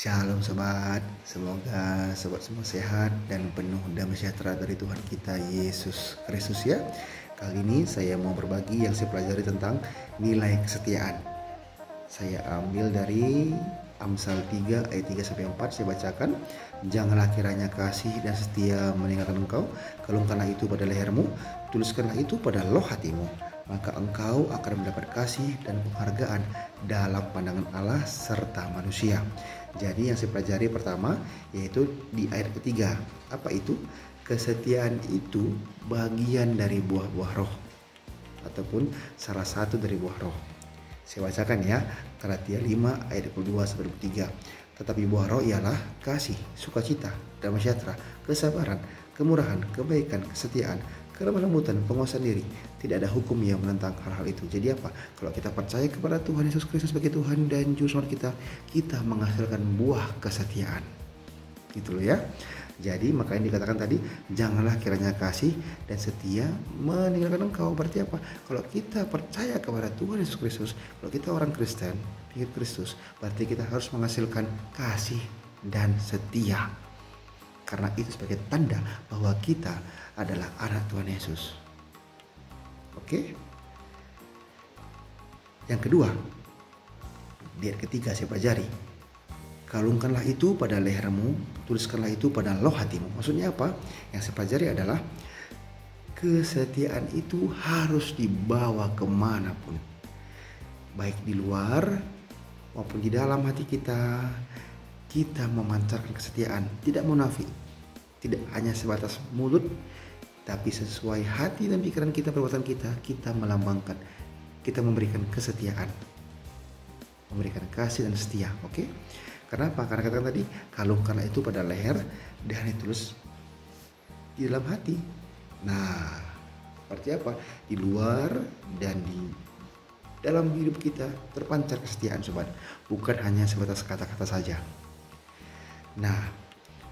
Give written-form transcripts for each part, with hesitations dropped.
Shalom sobat, semoga sobat semua sehat dan penuh damai sejahtera dari Tuhan kita Yesus Kristus ya. Kali ini saya mau berbagi yang saya pelajari tentang nilai kesetiaan. Saya ambil dari Amsal 3 ayat 3 sampai 4, saya bacakan. Janganlah kiranya kasih dan setia meninggalkan engkau, kalungkanlah itu pada lehermu, tuliskanlah itu pada loh hatimu, maka engkau akan mendapat kasih dan penghargaan dalam pandangan Allah serta manusia. Jadi yang saya pelajari pertama yaitu di ayat ketiga. Apa itu? Kesetiaan itu bagian dari buah-buah roh, ataupun salah satu dari buah roh. Saya bacakan ya, Galatia 5 ayat 22 sampai 23. Tetapi buah roh ialah kasih, sukacita, damai sejahtera, kesabaran, kemurahan, kebaikan, kesetiaan, kelemah lembutan, penguasaan diri. Tidak ada hukum yang menentang hal-hal itu. Jadi apa? Kalau kita percaya kepada Tuhan Yesus Kristus sebagai Tuhan dan Juru Selamat kita menghasilkan buah kesetiaan. Gitu loh ya. Jadi makanya dikatakan tadi, janganlah kiranya kasih dan setia meninggalkan engkau. Berarti apa? Kalau kita percaya kepada Tuhan Yesus Kristus, kalau kita orang Kristen, pengikut Kristus, berarti kita harus menghasilkan kasih dan setia. Karena itu sebagai tanda bahwa kita adalah anak Tuhan Yesus. Oke. Yang kedua, di ayat ketiga saya pelajari. Kalungkanlah itu pada lehermu, tuliskanlah itu pada loh hatimu. Maksudnya apa? Yang saya pelajari adalah kesetiaan itu harus dibawa kemanapun. Baik di luar maupun di dalam hati kita. Kita memancarkan kesetiaan, tidak munafik, tidak hanya sebatas mulut, tapi sesuai hati dan pikiran kita, perbuatan kita, kita melambangkan, kita memberikan kesetiaan, memberikan kasih dan setia. Oke? Kenapa? Karena katakan tadi, kalungkanlah itu pada leher dan ditulis di dalam hati. Nah, seperti apa? Di luar dan di dalam hidup kita terpancar kesetiaan, sobat. Bukan hanya sebatas kata-kata saja. Nah,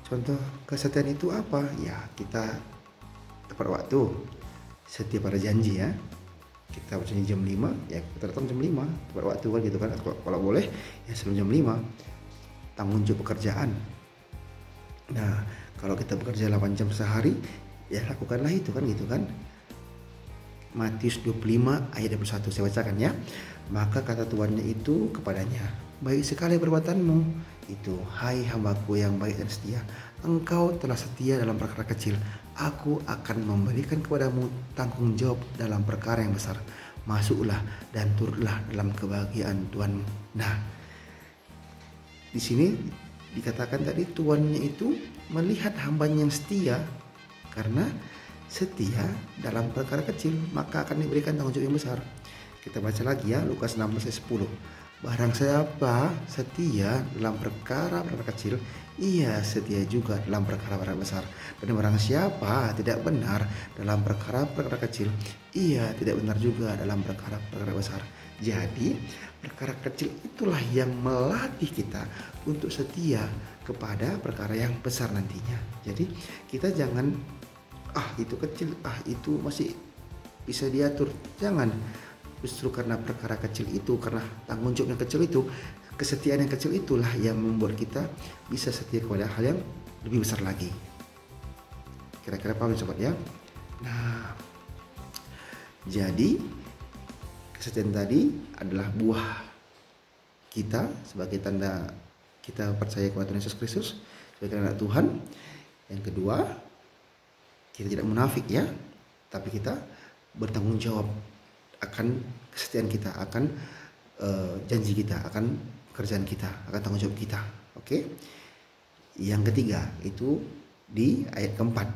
contoh kesetiaan itu apa? Ya, kita tepat waktu, setia pada janji ya. Kita berjanji jam 5, ya kita datang jam 5, tepat waktu kan gitu kan. Kalau boleh ya sebelum jam 5. Tanggung jawab pekerjaan. Nah, kalau kita bekerja 8 jam sehari, ya lakukanlah itu kan gitu kan. Matius 25 ayat 21 saya bacakan ya. Maka kata tuannya itu kepadanya, baik sekali perbuatanmu itu, hai hambaku yang baik dan setia. Engkau telah setia dalam perkara kecil, aku akan memberikan kepadamu tanggung jawab dalam perkara yang besar. Masuklah dan turutlah dalam kebahagiaan Tuhanmu. Nah, di sini dikatakan tadi tuannya itu melihat hambanya yang setia, karena setia dalam perkara kecil maka akan diberikan tanggung jawab yang besar. Kita baca lagi ya, Lukas 16 ayat 10. Barang siapa setia dalam perkara kecil, ia setia juga dalam perkara besar. Dan barang siapa tidak benar dalam perkara kecil, ia tidak benar juga dalam perkara besar. Jadi perkara kecil itulah yang melatih kita untuk setia kepada perkara yang besar nantinya. Jadi kita jangan itu kecil, itu masih bisa diatur. Jangan. Justru karena perkara kecil itu, karena tanggung jawab yang kecil itu, kesetiaan yang kecil itulah yang membuat kita bisa setia kepada hal yang lebih besar lagi. Kira-kira paham sobat ya? Nah, jadi kesetiaan tadi adalah buah kita sebagai tanda kita percaya kepada Tuhan Yesus Kristus sebagai anak Tuhan. Yang kedua, kita tidak munafik ya, tapi kita bertanggung jawab akan kesetiaan kita, akan janji kita, akan pekerjaan kita, akan tanggung jawab kita. Oke. Yang ketiga itu di ayat keempat.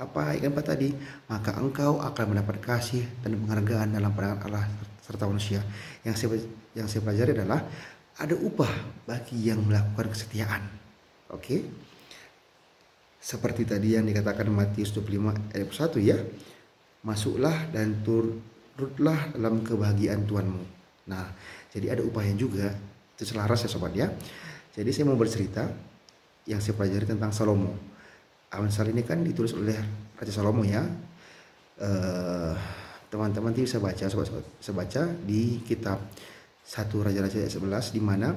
Apa ayat keempat tadi? Maka engkau akan mendapat kasih dan penghargaan dalam pandangan Allah serta manusia. Yang saya pelajari adalah ada upah bagi yang melakukan kesetiaan. Oke. Seperti tadi yang dikatakan Matius 25 ayat 1 ya. Masuklah dan turutlah dalam kebahagiaan Tuhanmu. Nah, jadi ada upahnya juga. Itu selaras ya sobat ya. Jadi saya mau bercerita yang saya pelajari tentang Salomo. Amsal ini kan ditulis oleh Raja Salomo ya. Teman-teman bisa baca, sobat bisa baca di kitab 1 Raja-Raja ayat 11, di mana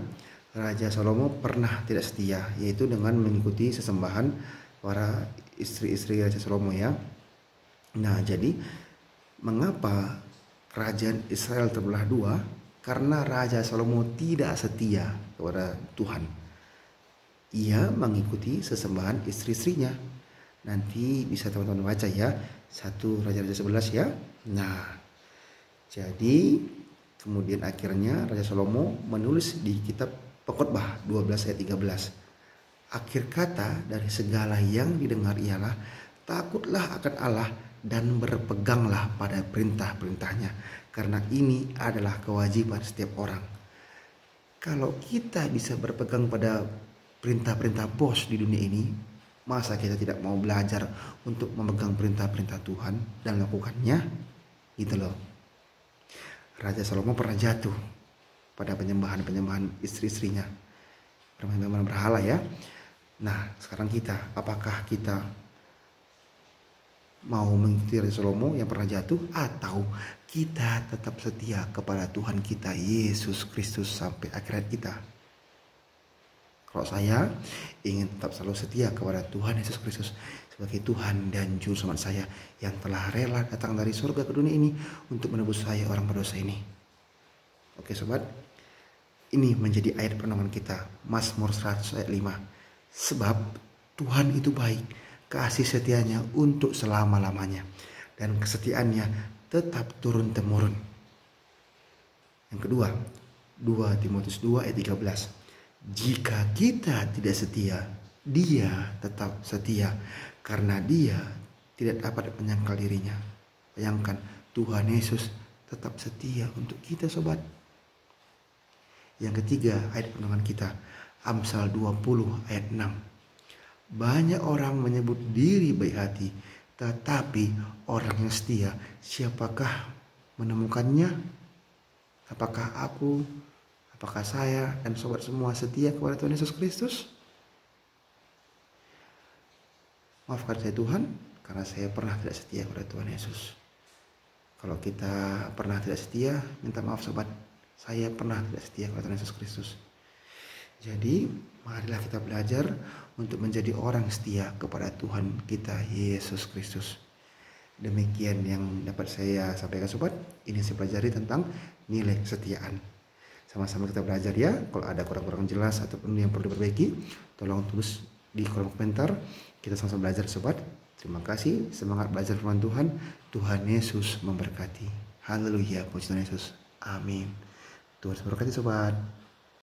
Raja Salomo pernah tidak setia, yaitu dengan mengikuti sesembahan para istri-istri Raja Salomo ya. Nah, jadi mengapa kerajaan Israel terbelah dua? Karena Raja Salomo tidak setia kepada Tuhan. Ia mengikuti sesembahan istri-istrinya. Nanti bisa teman-teman baca ya, 1 Raja-Raja 11 ya. Nah, jadi kemudian akhirnya Raja Salomo menulis di kitab Pengkhotbah 12 ayat 13. Akhir kata dari segala yang didengar ialah takutlah akan Allah dan berpeganglah pada perintah-perintahnya, karena ini adalah kewajiban setiap orang. Kalau kita bisa berpegang pada perintah-perintah bos di dunia ini, masa kita tidak mau belajar untuk memegang perintah-perintah Tuhan dan melakukannya? Gitu loh. Raja Salomo pernah jatuh pada penyembahan istri-istrinya, penyembahan berhala ya. Nah, sekarang kita, apakah kita mau mengikuti Raja Salomo yang pernah jatuh, atau kita tetap setia kepada Tuhan kita Yesus Kristus sampai akhirat kita? Kalau saya ingin tetap selalu setia kepada Tuhan Yesus Kristus sebagai Tuhan dan Juru Selamat saya yang telah rela datang dari surga ke dunia ini untuk menebus saya orang berdosa ini. Oke sobat, ini menjadi ayat perenungan kita, Mazmur 100 ayat 5. Sebab Tuhan itu baik, kasih setianya untuk selama-lamanya, dan kesetiaannya tetap turun-temurun. Yang kedua, 2 Timotius 2 ayat 13. Jika kita tidak setia, Dia tetap setia, karena Dia tidak dapat menyangkal dirinya. Bayangkan, Tuhan Yesus tetap setia untuk kita sobat. Yang ketiga, ayat perenungan kita, Amsal 20 ayat 6. Banyak orang menyebut diri baik hati, tetapi orang yang setia, siapakah menemukannya? Apakah aku, apakah saya dan sobat semua setia kepada Tuhan Yesus Kristus? Maafkan saya Tuhan, karena saya pernah tidak setia kepada Tuhan Yesus. Kalau kita pernah tidak setia, minta maaf sobat. Saya pernah tidak setia kepada Tuhan Yesus Kristus. Jadi, marilah kita belajar untuk menjadi orang setia kepada Tuhan kita Yesus Kristus. Demikian yang dapat saya sampaikan sobat. Ini saya pelajari tentang nilai kesetiaan. Sama-sama kita belajar ya. Kalau ada kurang-kurang jelas ataupun yang perlu diperbaiki, tolong tulis di kolom komentar. Kita sama-sama belajar sobat. Terima kasih. Semangat belajar firman Tuhan. Tuhan Yesus memberkati. Haleluya. Puji Tuhan Yesus. Amin. Tuhan memberkati sobat.